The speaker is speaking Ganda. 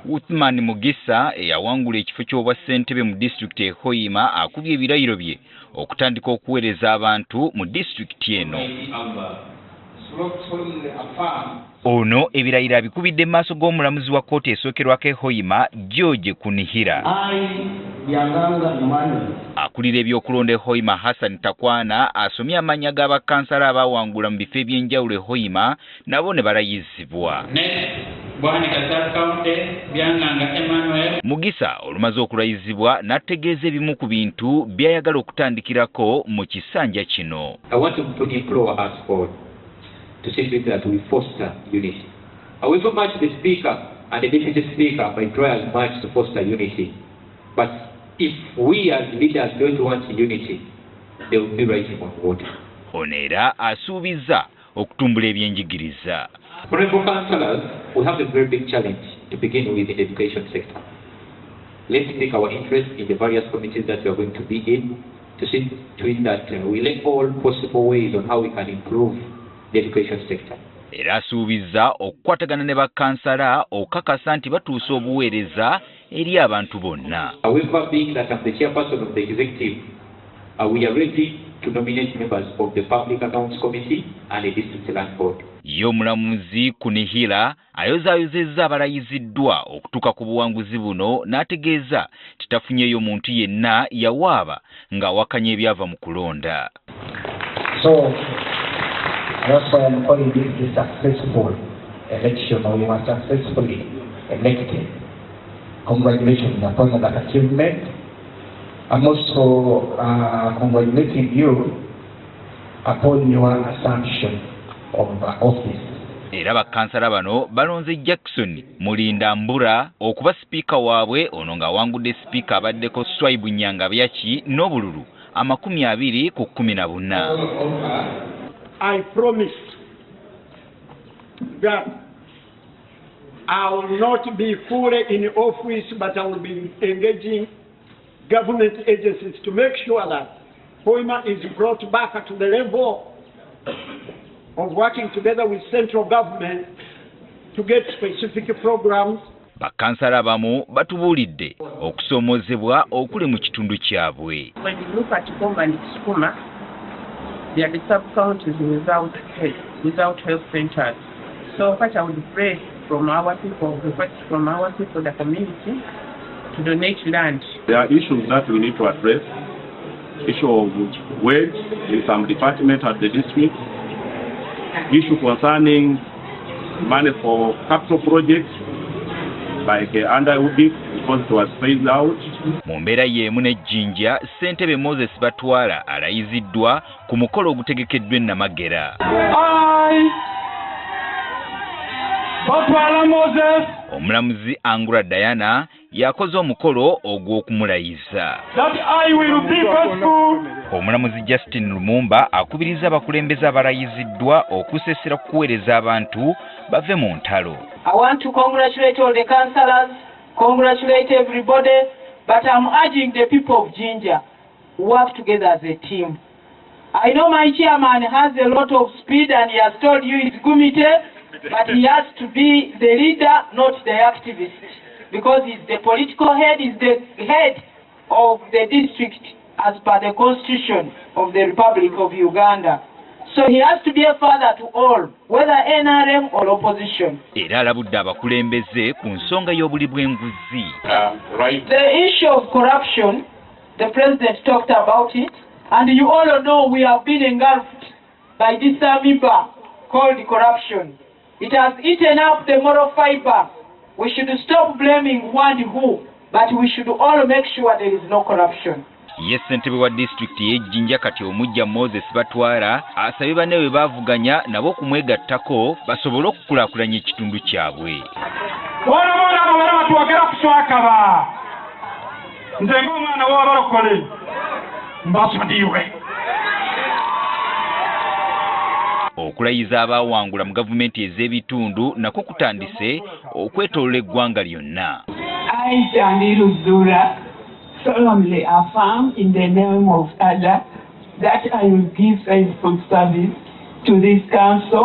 Uthman Mugisa eyawangula ekifo ky'obwa ssentebe mu disitulikiti e Hoima akubye ebirayiro bye okutandika okuweereza abantu mu disitulikiti eno. Ono ebirayiro abikubidde mu maaso g'omulamuzi wa kkooti esookerwako e Hoima George Kunihira. Akulira ebyokulonda e Hoima Hassan Takwana asomye amannya g'abakansala abaawangula mu bifo eby'enjawulo e Hoima nabo ne barayizibwa. Mugisa olumaze okulayizibwa n'ategeeza ebimu ku bintu by'ayagala okutandikirako mu kisanja kino. To see that we foster unity. I will so much the Speaker and the Deputy Speaker by try as much to foster unity. But if we as leaders don't want unity, they will be writing on water. Onera asuubiza okutumbula ebyenjigiriza. Honorable councillors, we have a very big challenge to begin with in the education sector. Let's take our interest in the various committees that we are going to be in to see to it that we look all possible ways on how we can improve the education sector. Era asuubiza okukwatagana ne bakansala okakasa nti batuusa obuweereza eri abantu bonna. However, being that I'm the chairperson of the executive, we are ready to nominate members of the Public Accounts Committee and the District Land Board. Ye omulamuzi Kunihira ayozaayozezza abalayiziddwa okutuuka ku buwanguzi buno n'ategeeza titafunyeeyo muntu yenna yawaaba ng'awakanya ebyava mu kulonda. That's why I'm calling this a successful election, or we were successfully elected. Congratulations upon that achievement. I'm also congratulating you upon your assumption of office. Era bakansala bano balonze Jackson Mulinda Mbura okuba sipiika waabwe ono ng'awangudde sipiika abaddeko Swaibu Nyangabyaki n'obululu 20-14. I promise that I will not be fully in office, but I will be engaging government agencies to make sure that Hoima is brought back to the level of working together with central government to get specific programs. Bakansala abamu batubuulidde okusoomozebwa okuli mu kitundu kyabwe. When you look at Komba and Sukuma, they are the sub-counties without health centers. So what I would pray from our people, request from our people, the community, to donate land. There are issues that we need to address. Issue of wage in some departments at the district. Issue concerning money for capital projects like under UBIC because it was phased out. Mu mbeera y'emu n'ejjinja ssentebe Moses Batwala alayiziddwa ku mukolo ogutegekeddwa e Namagera. Batwala Moses. Omulamuzi Angula Diana yakoze omukolo ogw'okumulayiza. Omulamuzi Justin Lumumba akubiriza abakulembeze abalayiziddwa okusesera kuweereza abantu bave mu ntalo. I want to congratulate all the councillors, congratulate everybody, but I'm urging the people of Jinja to work together as a team. I know my chairman has a lot of speed and he has told you it's Gumite, but he has to be the leader, not the activist, because he's the political head, he's the head of the district as per the Constitution of the Republic of Uganda. So he has to be a father to all, whether NRM or opposition. Era alabudde abakulembeze ku nsonga y'obuli bw'enguzi. The issue of corruption, the president talked about it, and you all know we have been engulfed by this amoeba called corruption. It has eaten up the moral fiber. We should stop blaming one who, but we should all make sure there is no corruption. Ye ssentebe wa disitulikiti y'Ejjinja kati omujja Moses Batwala asabye banne bwe baavuganya nabo okumwegattako basobole okukulaakulanya ekitundu kyabwe. Boona abo bala batwogera ku Swakaba. Nze ng'omwana w'abalokole mbasonyiwe. Okulayiza abaawangula mu gavumenti ez'ebitundu nako kutandise okwetoolola eggwanga lyonna. I, Jandiru Zura, solemnly affirm in the name of Allah that I will give faithful service to this council